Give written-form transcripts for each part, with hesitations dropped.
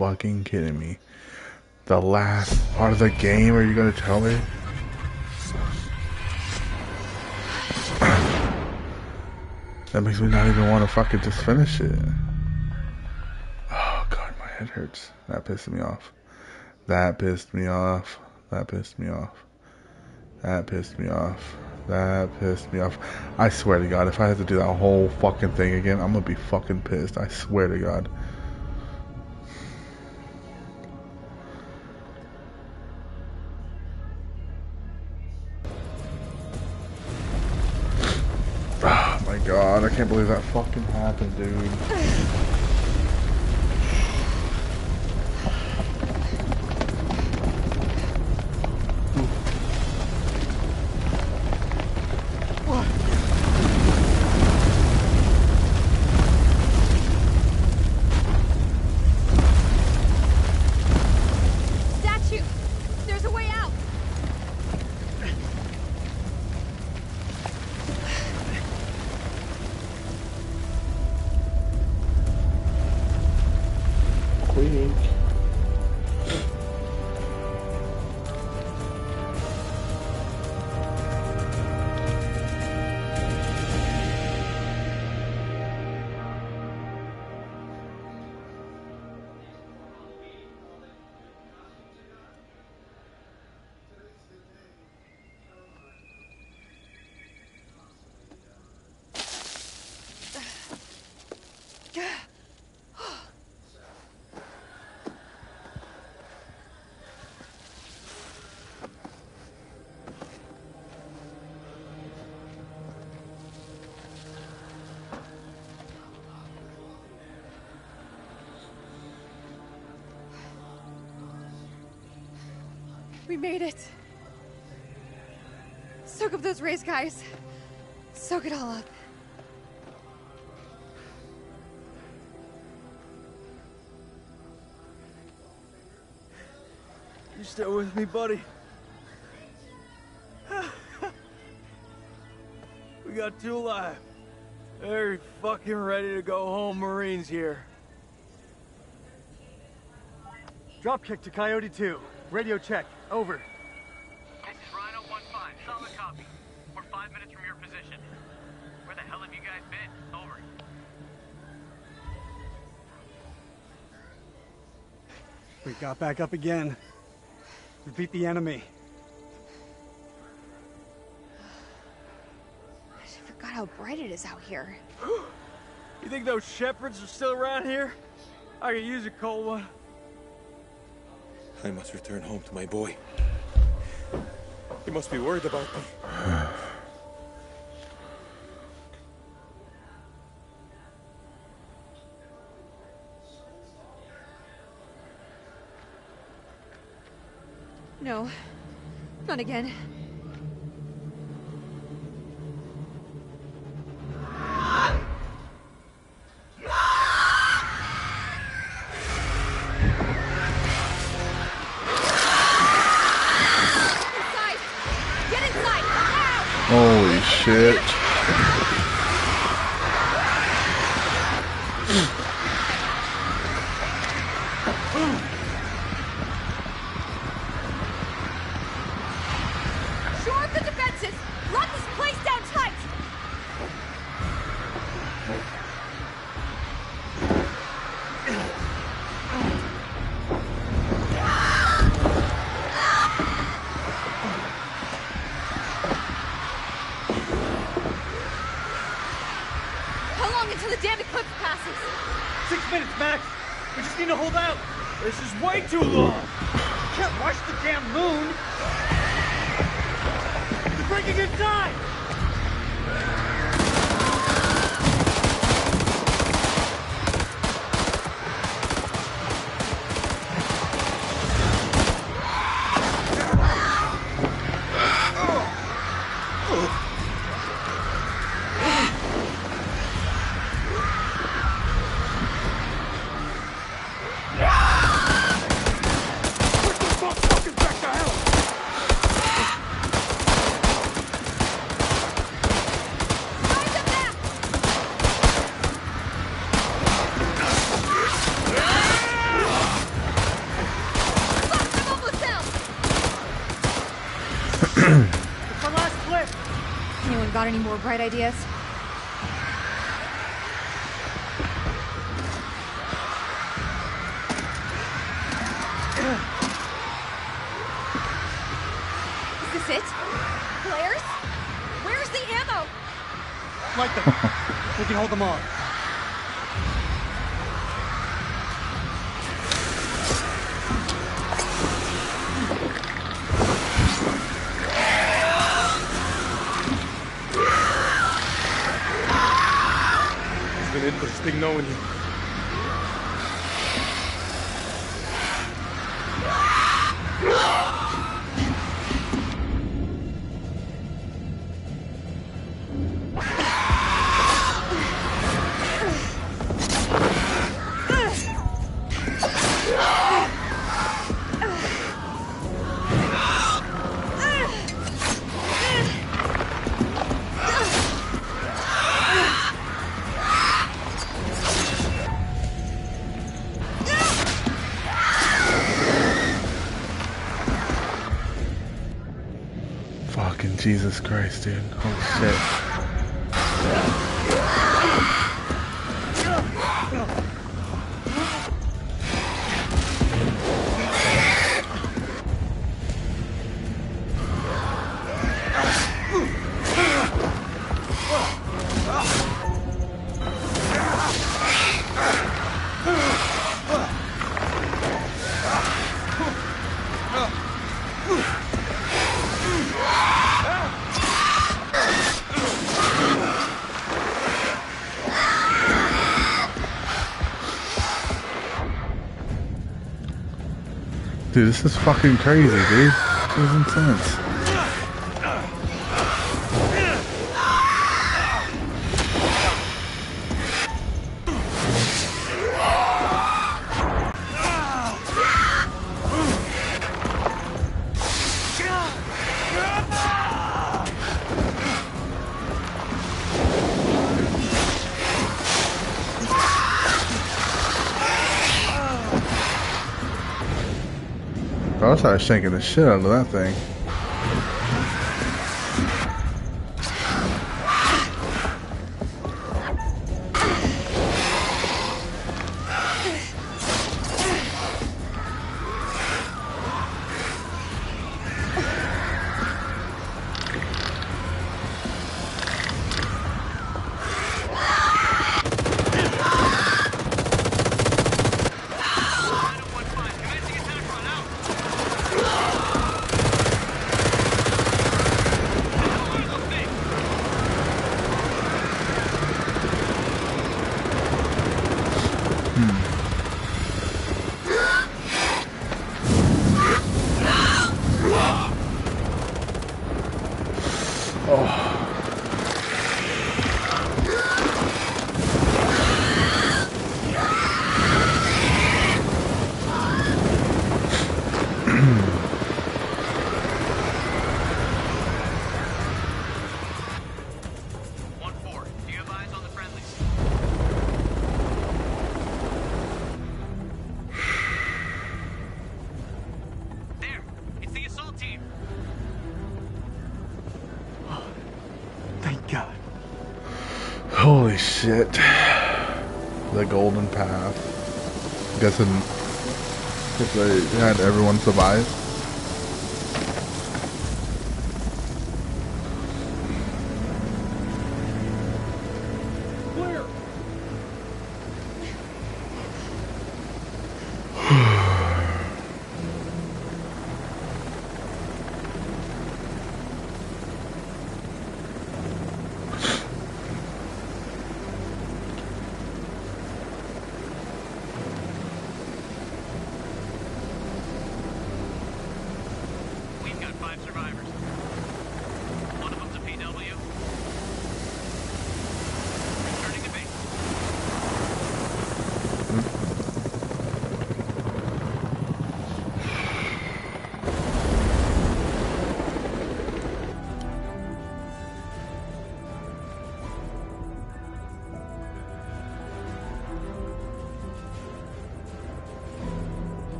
fucking kidding me? The last part of the game, are you gonna tell me? That makes me not even want to fucking just finish it. Oh god, my head hurts. That pissed me off. That pissed me off. That pissed me off. That pissed me off. That pissed me off. I swear to God, if I had to do that whole fucking thing again, I'm gonna be fucking pissed. I swear to God. Oh my God, I can't believe that fucking happened, dude. We made it. Soak up those rays, guys. Soak it all up. You still with me, buddy? We got two alive. Very fucking ready to go home, Marines here. Dropkick to Coyote 2. Radio check. Over. This is Rhino 1-5. Solid copy. We're 5 minutes from your position. Where the hell have you guys been? Over. We got back up again. We beat the enemy. I forgot how bright it is out here. You think those shepherds are still around here? I could use a cold one. I must return home to my boy. He must be worried about me. No, not again. Holy shit. Shore up the defenses! Lock this place down tight! Until the damn eclipse passes. 6 minutes, Max. We just need to hold out. This is way too long. Can't rush the damn moon. You're breaking in time. Got any more bright ideas? Is this it? Flares? Where's the ammo? Light them. We can hold them off. It's been interesting knowing you. Fucking Jesus Christ, dude. Holy shit. Dude, this is fucking crazy, dude. This is intense. Bro, I started shaking the shit out of that thing. Holy shit. The golden path. Guessing if they had everyone survive.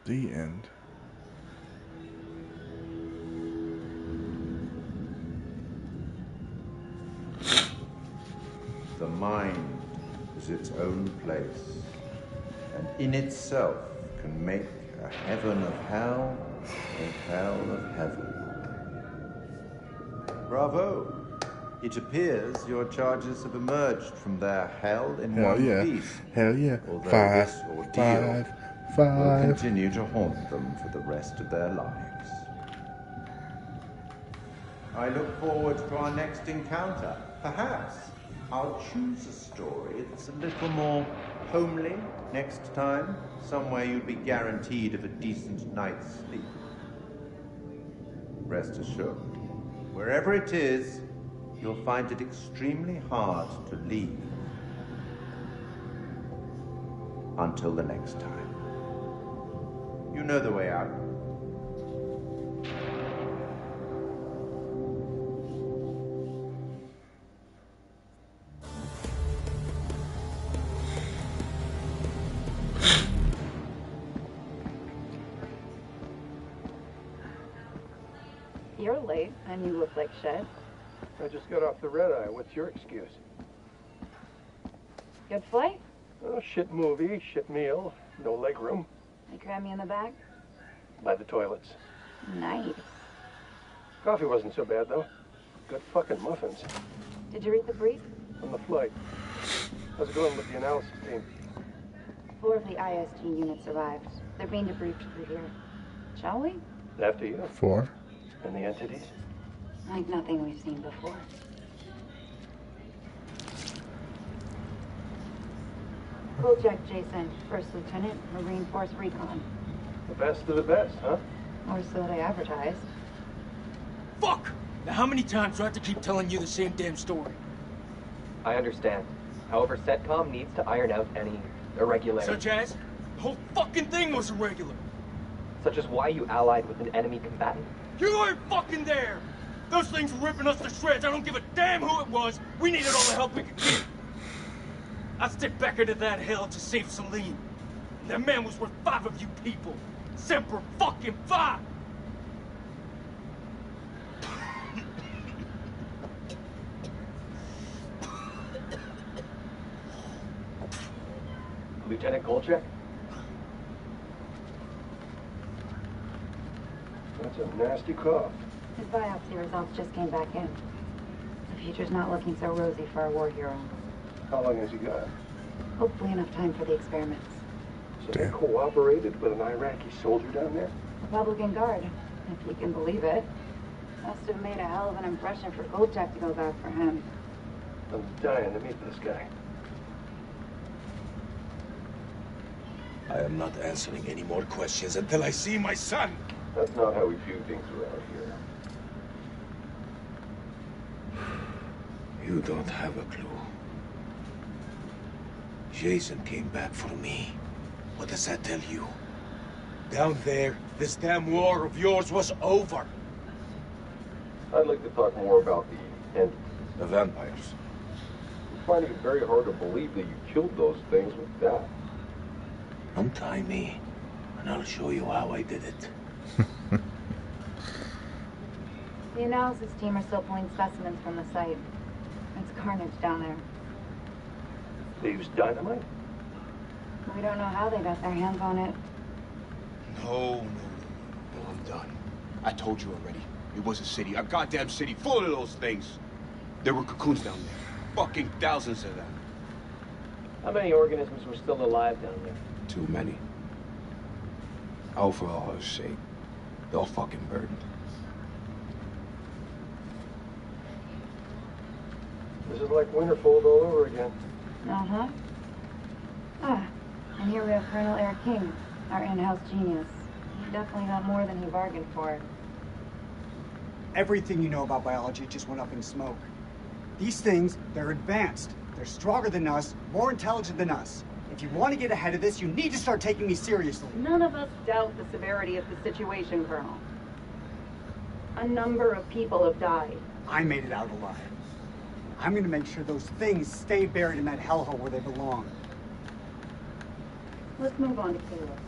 The end. The mind is its own place, and in itself can make a heaven of hell, a hell of heaven. Bravo! It appears your charges have emerged from their hell in Hell one yeah. piece. Hell yeah. Although Five. this ordeal will Five. continue to haunt them for the rest of their lives. I look forward to our next encounter. Perhaps I'll choose a story that's a little more homely next time, somewhere you'll be guaranteed of a decent night's sleep. Rest assured, wherever it is, you'll find it extremely hard to leave. Until the next time. You know the way out. You're late, and you look like shit. I just got off the red eye. What's your excuse? Good flight? Oh, shit movie, shit meal, no leg room. They cram me in the back? By the toilets. Nice. Coffee wasn't so bad, though. Good fucking muffins. Did you read the brief? On the flight. How's it going with the analysis team? 4 of the ISG units survived. They're being debriefed through here. Shall we? After you. 4. And the entities? Like nothing we've seen before. Kolchak Jason, First Lieutenant, Marine Force Recon. The best of the best, huh? Or so they advertised. Fuck! Now how many times do I have to keep telling you the same damn story? I understand. However, CENTCOM needs to iron out any irregularities. Such as? The whole fucking thing was irregular. Such as why you allied with an enemy combatant. You weren't fucking there! Those things were ripping us to shreds. I don't give a damn who it was. We needed all the help we could get. I stepped back into that hell to save Celine. That man was worth 5 of you people. Semper fucking 5! Lieutenant Kolchak? That's a nasty cough. His biopsy results just came back in. The future's not looking so rosy for our war hero. How long has he got? Hopefully enough time for the experiments. So they cooperated with an Iraqi soldier down there? Republican Guard, if you can believe it. Must have made a hell of an impression for Kolchak to go back for him. I'm dying to meet this guy. I am not answering any more questions until I see my son. That's not how we view things around here. You don't have a clue. Jason came back for me. What does that tell you? Down there, this damn war of yours was over. I'd like to talk more about the entities. The vampires. I'm finding it very hard to believe that you killed those things with that. Untie me, and I'll show you how I did it. The analysis team are still pulling specimens from the site. It's carnage down there. They used dynamite? We don't know how they got their hands on it. No, I'm done. I told you already. It was a city, a goddamn city full of those things. There were cocoons down there. Fucking thousands of them. How many organisms were still alive down there? Too many. Oh, for all her sake. They'll fucking burn. This is like Winterfold all over again. Uh-huh. Ah, and here we have Colonel Eric King, our in-house genius. He definitely got more than he bargained for. Everything you know about biology just went up in smoke. These things, they're advanced. They're stronger than us, more intelligent than us. If you want to get ahead of this, you need to start taking me seriously. None of us doubt the severity of the situation, Colonel. A number of people have died. I made it out alive. I'm going to make sure those things stay buried in that hellhole where they belong. Let's move on to Caleb.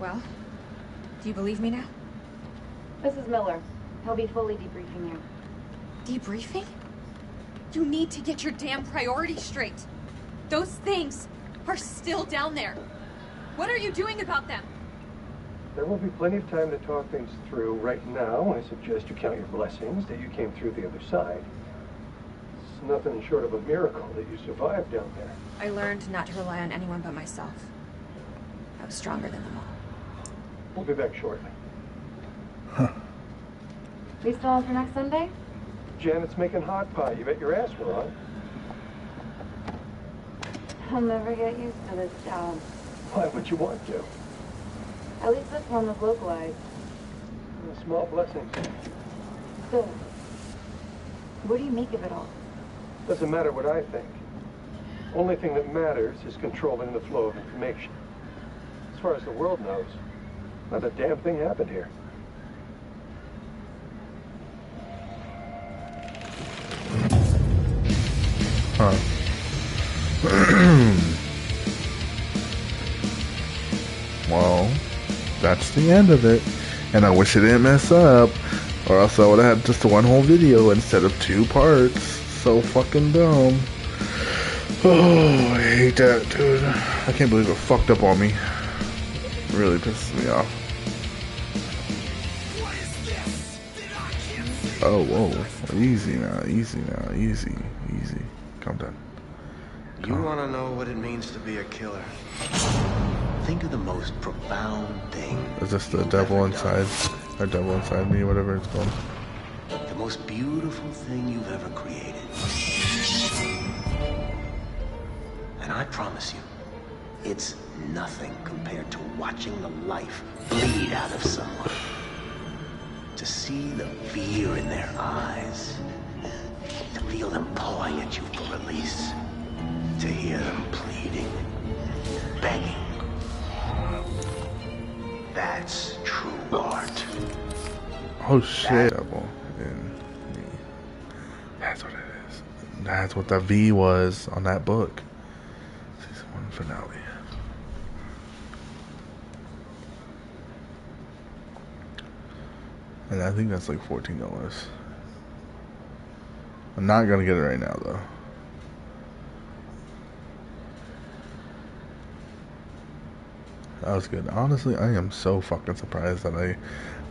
Well, do you believe me now? This is Miller. He'll be fully debriefing you. Debriefing? You need to get your damn priorities straight. Those things are still down there. What are you doing about them? There will be plenty of time to talk things through. Right now, I suggest you count your blessings that you came through the other side. It's nothing short of a miracle that you survived down there. I learned not to rely on anyone but myself. I was stronger than them all. We'll be back shortly. We still on for next Sunday? Janet's making hot pie. You bet your ass we're on. I'll never get used to this job. Why would you want to? At least this one was localized. Small blessings. Still, what do you make of it all? Doesn't matter what I think. Only thing that matters is controlling the flow of information. As far as the world knows, not a damn thing happened here. Huh. Well, that's the end of it. And I wish it didn't mess up. Or else I would have had just one whole video instead of 2 parts. So fucking dumb. Oh, I hate that, dude. I can't believe it fucked up on me. It really pisses me off. Oh, whoa. Easy now, easy now, easy, easy. Calm down. You want to know what it means to be a killer? Think of the most profound thing. Is this the devil inside? Or devil inside me, whatever it's called. The most beautiful thing you've ever created. And I promise you, it's nothing compared to watching the life bleed out of someone. To see the fear in their eyes. To feel them pawing at you for release. To hear them pleading, begging. That's true art. Oh shit. Devil in me. That's what it is. That's what the V was on that book. Season 1 finale. And I think that's like $14. I'm not gonna get it right now though. That was good. Honestly, I am so fucking surprised that I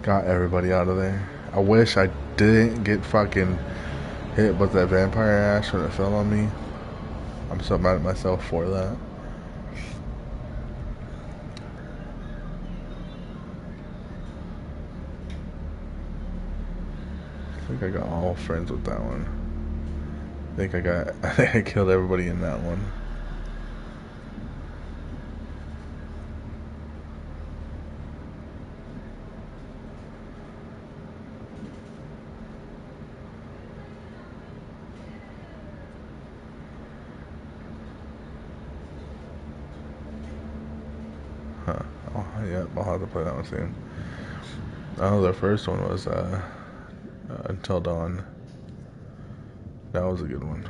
got everybody out of there. I wish I didn't get fucking hit with that vampire ash when it fell on me. I'm so mad at myself for that. I think I got all friends with that one. I think I killed everybody in that one. Huh. Oh, yeah, I'll have to play that one soon. Oh, the first one was Until Dawn. That was a good one.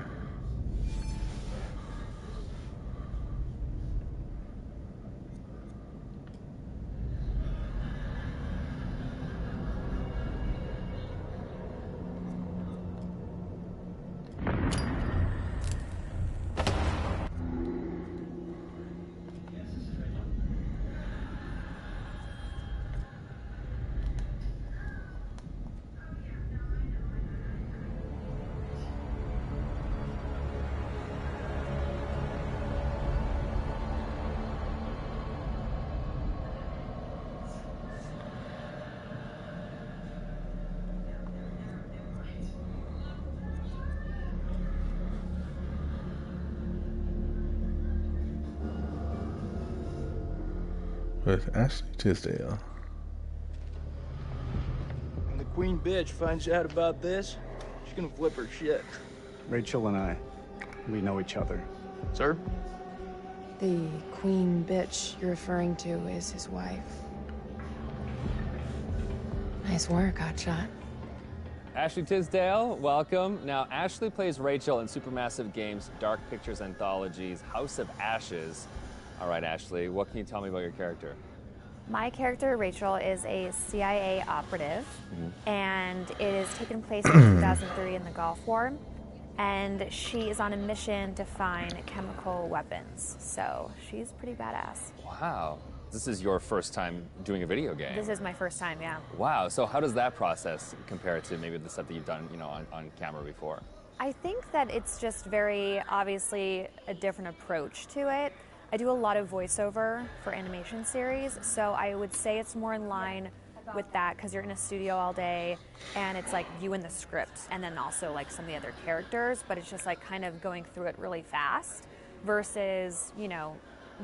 With Ashley Tisdale. When the queen bitch finds out about this, she's gonna flip her shit. Rachel and I, we know each other. Sir? The queen bitch you're referring to is his wife. Nice work, hotshot. Ashley Tisdale, welcome. Now, Ashley plays Rachel in Supermassive Games' Dark Pictures Anthology's House of Ashes. All right, Ashley, what can you tell me about your character? My character, Rachel, is a CIA operative, and it is taken place in 2003 in the Gulf War, and she is on a mission to find chemical weapons, so she's pretty badass. Wow. This is your first time doing a video game. This is my first time, yeah. Wow. So how does that process compare to maybe the stuff that you've done, on camera before? I think that it's just very obviously a different approach to it. I do a lot of voiceover for animation series, so I would say it's more in line with that because you're in a studio all day and it's like you and the script and then also like some of the other characters, but it's just like kind of going through it really fast versus,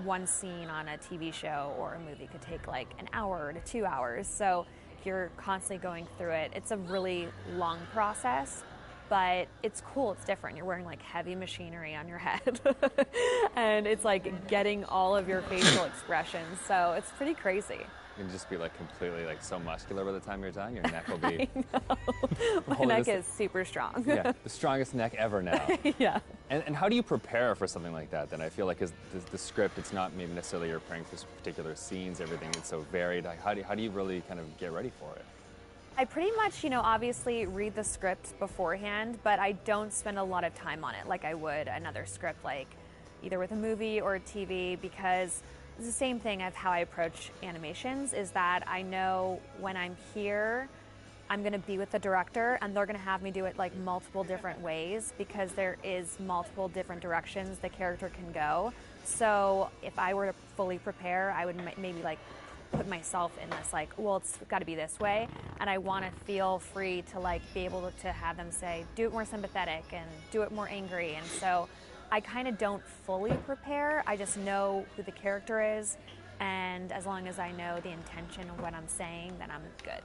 one scene on a TV show or a movie could take like an hour to 2 hours. So you're constantly going through it. It's a really long process, but it's cool, it's different. You're wearing like heavy machinery on your head and it's like getting all of your facial expressions. So it's pretty crazy. You can just be like completely like so muscular by the time you're done. Your neck will be. I know. My neck is super strong. Yeah, the strongest neck ever now. Yeah. And how do you prepare for something like that? Then I feel like the script, it's not maybe necessarily you're preparing for particular scenes. Everything is so varied. Like, how do you really kind of get ready for it? I pretty much, obviously read the script beforehand, but I don't spend a lot of time on it like I would another script, like either with a movie or a TV, because it's the same thing of how I approach animations, is that I know when I'm here, I'm going to be with the director and they're going to have me do it like multiple different ways because there is multiple different directions the character can go. So if I were to fully prepare, I would maybe like put myself in this like, well, it's got to be this way, and I want to feel free to like be able to have them say, do it more sympathetic and do it more angry. And so I kind of don't fully prepare. I just know who the character is, and as long as I know the intention of what I'm saying, then I'm good.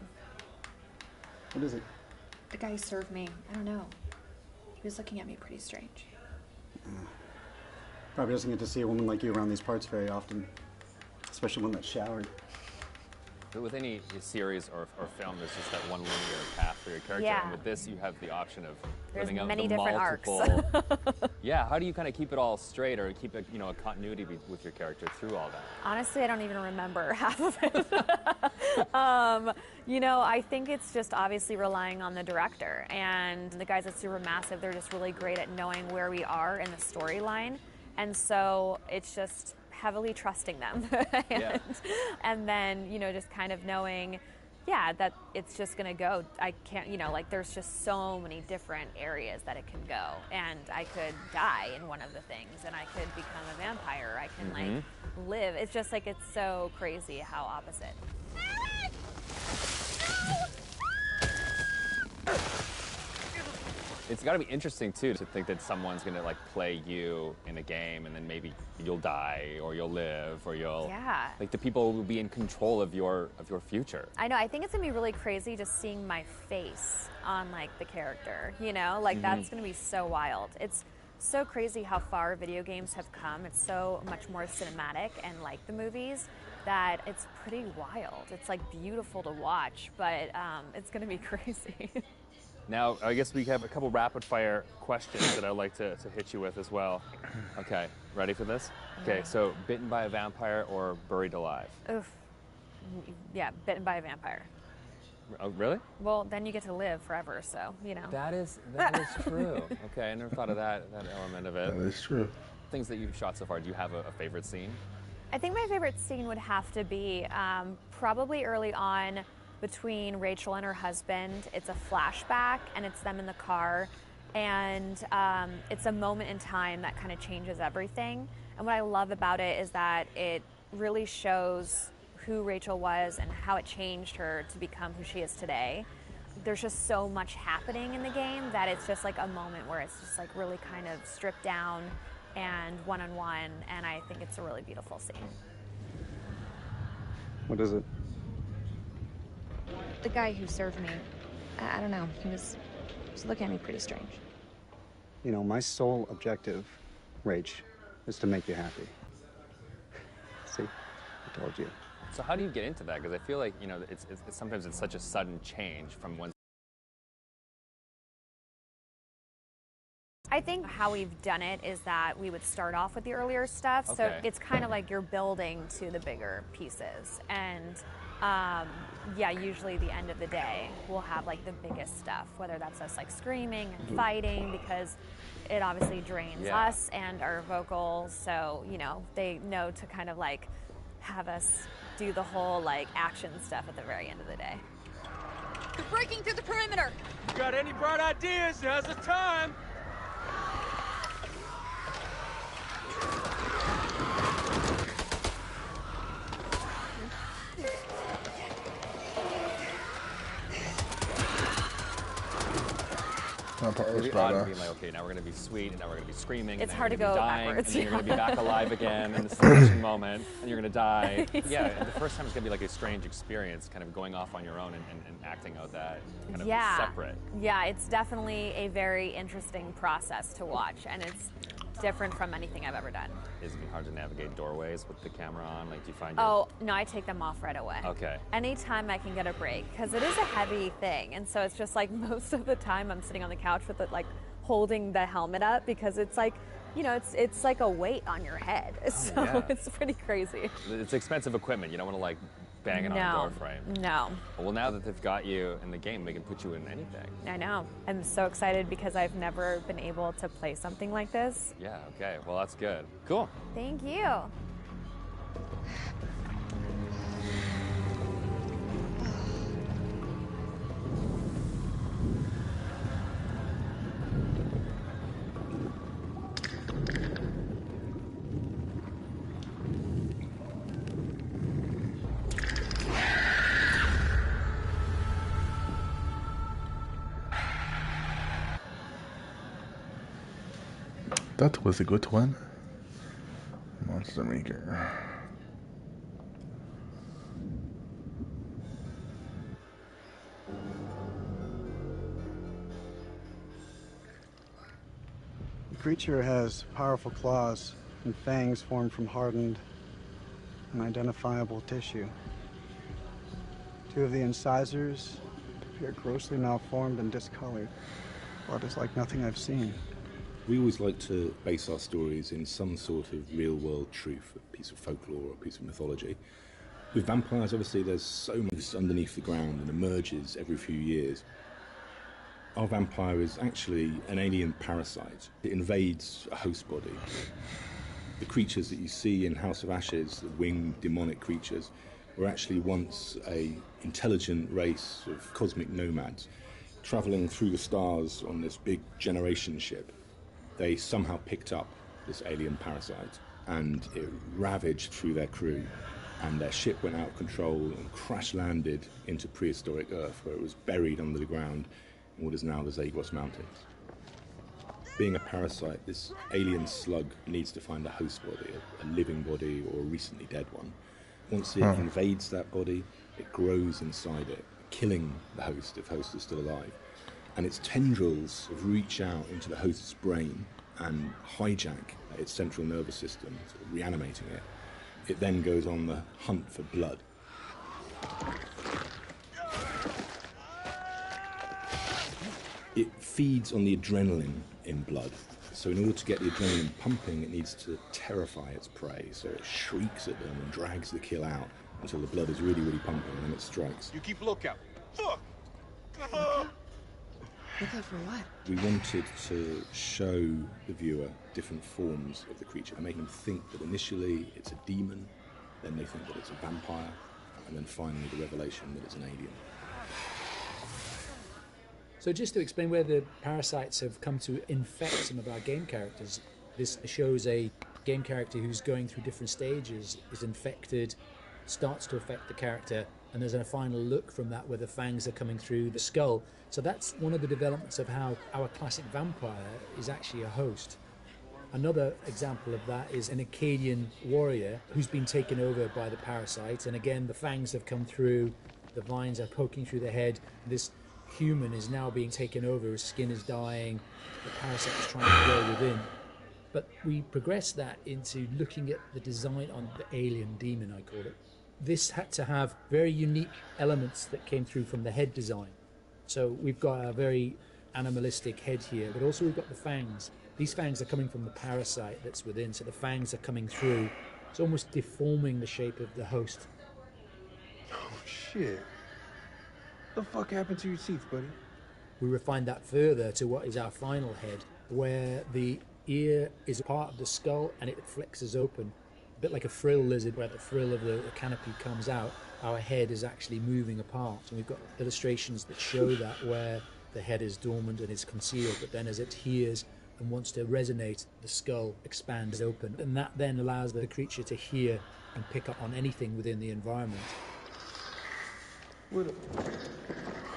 What is it? The guy who served me. I don't know. He was looking at me pretty strange. Probably doesn't get to see a woman like you around these parts very often, especially one that showered. But with any series or film, there's just that one linear path for your character. Yeah. And with this, you have the option of There's living out many the different multiple. arcs. Yeah, how do you kind of keep it all straight or keep a continuity with your character through all that? Honestly, I don't even remember half of it. I think it's just obviously relying on the director. And the guys at Supermassive, they're just really great at knowing where we are in the storyline. And so it's just heavily trusting them. And then, just kind of knowing, that it's just going to go. I can't, there's just so many different areas that it can go. And I could die in one of the things, and I could become a vampire. I can, live. It's just like, it's so crazy how opposite. It's got to be interesting too to think that someone's gonna like play you in a game, and then maybe you'll die or you'll live or you'll like the people will be in control of your future. I know. I think it's gonna be really crazy just seeing my face on like the character. That's gonna be so wild. It's so crazy how far video games have come. It's so much more cinematic and like the movies that it's pretty wild. It's like beautiful to watch, but it's gonna be crazy. Now, I guess we have a couple rapid fire questions that I'd like to hit you with as well. Okay, ready for this? Okay, so bitten by a vampire or buried alive? Oof. Yeah, bitten by a vampire. Oh, really? Well, then you get to live forever, so, That is true. Okay, I never thought of that element of it. That is true. Things that you've shot so far, do you have a favorite scene? I think my favorite scene would have to be probably early on between Rachel and her husband. It's a flashback, and it's them in the car, and it's a moment in time that kind of changes everything. And what I love about it is that it really shows who Rachel was and how it changed her to become who she is today. There's just so much happening in the game that it's just like a moment where it's just like really kind of stripped down and one-on-one, and I think it's a really beautiful scene. What is it? The guy who served me, I don't know, he was looking at me pretty strange. My sole objective, Rach, is to make you happy. See? I told you. So how do you get into that? Because I feel like, it's sometimes it's such a sudden change from one I think how we've done it is that we would start off with the earlier stuff, so Okay. it's kind of like you're building to the bigger pieces. And yeah, usually the end of the day, we'll have like the biggest stuff, whether that's us like screaming and fighting, because it obviously drains us and our vocals. So, you know, they know to kind of like have us do the whole like action stuff at the very end of the day. They're breaking through the perimeter. You got any bright ideas? Now's the time. That part was Really odd to be badass. like, okay, now we're gonna be sweet, and now we're gonna be screaming. It's and then hard you're to gonna be go dying, backwards, And then you're gonna be yeah. back alive again in the celebration moment, and you're gonna die. Yeah, and the first time it's gonna be like a strange experience, kind of going off on your own and acting out that kind of separate. Yeah, it's definitely a very interesting process to watch, and it's different from anything I've ever done. Is it hard to navigate doorways with the camera on? Like, do you find? Oh, no, I take them off right away. Okay. Anytime I can get a break, because it is a heavy thing, and so it's just like most of the time I'm sitting on the couch with it, like holding the helmet up, because it's like, you know, it's like a weight on your head. So it's pretty crazy. It's expensive equipment. You don't want to like bang it on a door frame. No. Well, now that they've got you in the game, they can put you in anything. I know. I'm so excited because I've never been able to play something like this. Yeah. Okay. Well, that's good. Cool. Thank you. That was a good one. Monster Maker. The creature has powerful claws and fangs formed from hardened, unidentifiable tissue. Two of the incisors appear grossly malformed and discolored. Blood is like nothing I've seen. We always like to base our stories in some sort of real-world truth, a piece of folklore or a piece of mythology. With vampires, obviously, there's so much underneath the ground and emerges every few years. Our vampire is actually an alien parasite. It invades a host body. The creatures that you see in House of Ashes, the winged demonic creatures, were actually once an intelligent race of cosmic nomads traveling through the stars on this big generation ship. They somehow picked up this alien parasite and it ravaged through their crew, and their ship went out of control and crash landed into prehistoric Earth, where it was buried under the ground in what is now the Zagros Mountains. Being a parasite, this alien slug needs to find a host body, a living body or a recently dead one. Once it invades that body, it grows inside it, killing the host if host is still alive. And its tendrils reach out into the host's brain and hijack its central nervous system, sort of reanimating it. It then goes on the hunt for blood. It feeds on the adrenaline in blood. So in order to get the adrenaline pumping, it needs to terrify its prey. So it shrieks at them and drags the kill out until the blood is really, really pumping, and then it strikes. You keep lookout. Fuck! Lookout for what? We wanted to show the viewer different forms of the creature and make them think that initially it's a demon, then they think that it's a vampire, and then finally the revelation that it's an alien. So just to explain where the parasites have come to infect some of our game characters, this shows a game character who's going through different stages, is infected, starts to affect the character, and there's a final look from that where the fangs are coming through the skull. So that's one of the developments of how our classic vampire is actually a host. Another example of that is an Akkadian warrior who's been taken over by the parasite, and again the fangs have come through, the vines are poking through the head. This human is now being taken over, his skin is dying, the parasite is trying to grow within. But we progress that into looking at the design on the alien demon, I call it. This had to have very unique elements that came through from the head design. So we've got a very animalistic head here, but also we've got the fangs. These fangs are coming from the parasite that's within, so the fangs are coming through. It's almost deforming the shape of the host. Oh, shit. What the fuck happened to your teeth, buddy? We refined that further to what is our final head, where the ear is a part of the skull and it flexes open. A bit like a frill lizard, where the frill of the canopy comes out, our head is actually moving apart. And we've got illustrations that show that, where the head is dormant and is concealed, but then as it hears and wants to resonate, the skull expands open. And that then allows the creature to hear and pick up on anything within the environment.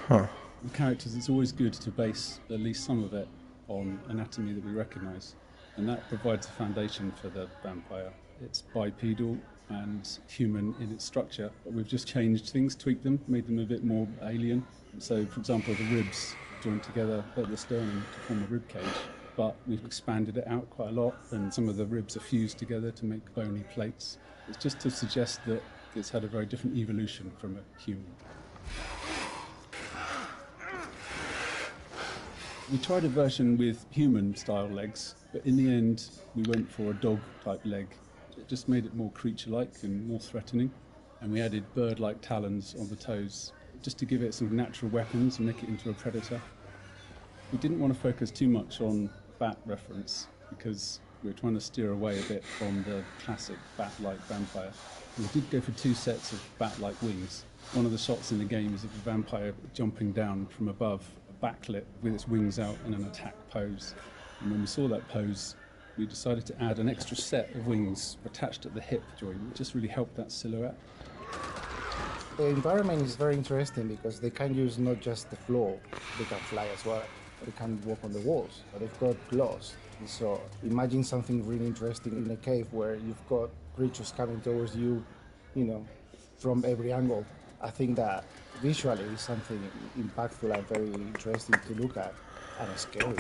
Huh. The characters, it's always good to base at least some of it on anatomy that we recognise, and that provides a foundation for the vampire. It's bipedal and human in its structure, but we've just changed things, tweaked them, made them a bit more alien. So, for example, the ribs joined together at the sternum to form a rib cage, but we've expanded it out quite a lot, and some of the ribs are fused together to make bony plates. It's just to suggest that it's had a very different evolution from a human. We tried a version with human-style legs, but in the end we went for a dog-type leg. It just made it more creature-like and more threatening, and we added bird-like talons on the toes, just to give it some natural weapons and make it into a predator. We didn't want to focus too much on bat reference, because we were trying to steer away a bit from the classic bat-like vampire. We did go for 2 sets of bat-like wings. One of the shots in the game is of a vampire jumping down from above, backlit with its wings out in an attack pose. And when we saw that pose, we decided to add an extra set of wings attached at the hip joint, which just really helped that silhouette. The environment is very interesting because they can use not just the floor, they can fly as well. They can walk on the walls, but they've got claws. And so imagine something really interesting in a cave where you've got creatures coming towards you, from every angle. I think that visually is something impactful and very interesting to look at, and scary.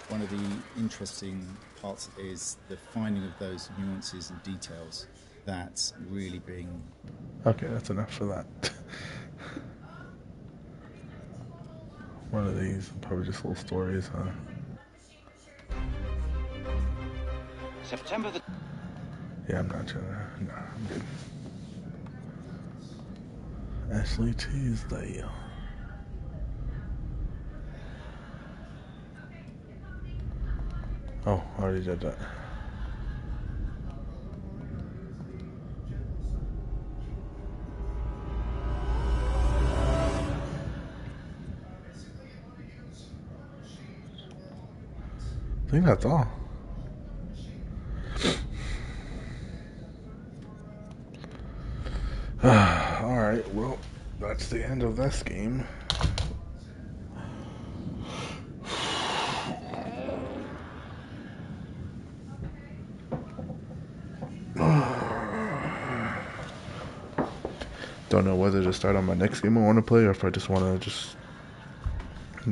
One of the interesting parts is the finding of those nuances and details that's really being... Okay, that's enough for that. One of these, probably just little stories, huh? September the... Yeah, I'm not trying to... No, I'm good. Ashley Tuesday. Oh, I already did that. I think that's all. Alright, well, that's the end of this game. Don't know whether to start on my next game I want to play, or if I just want to just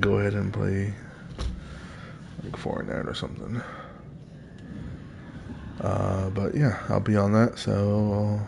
go ahead and play like Fortnite or something. But yeah, I'll be on that, so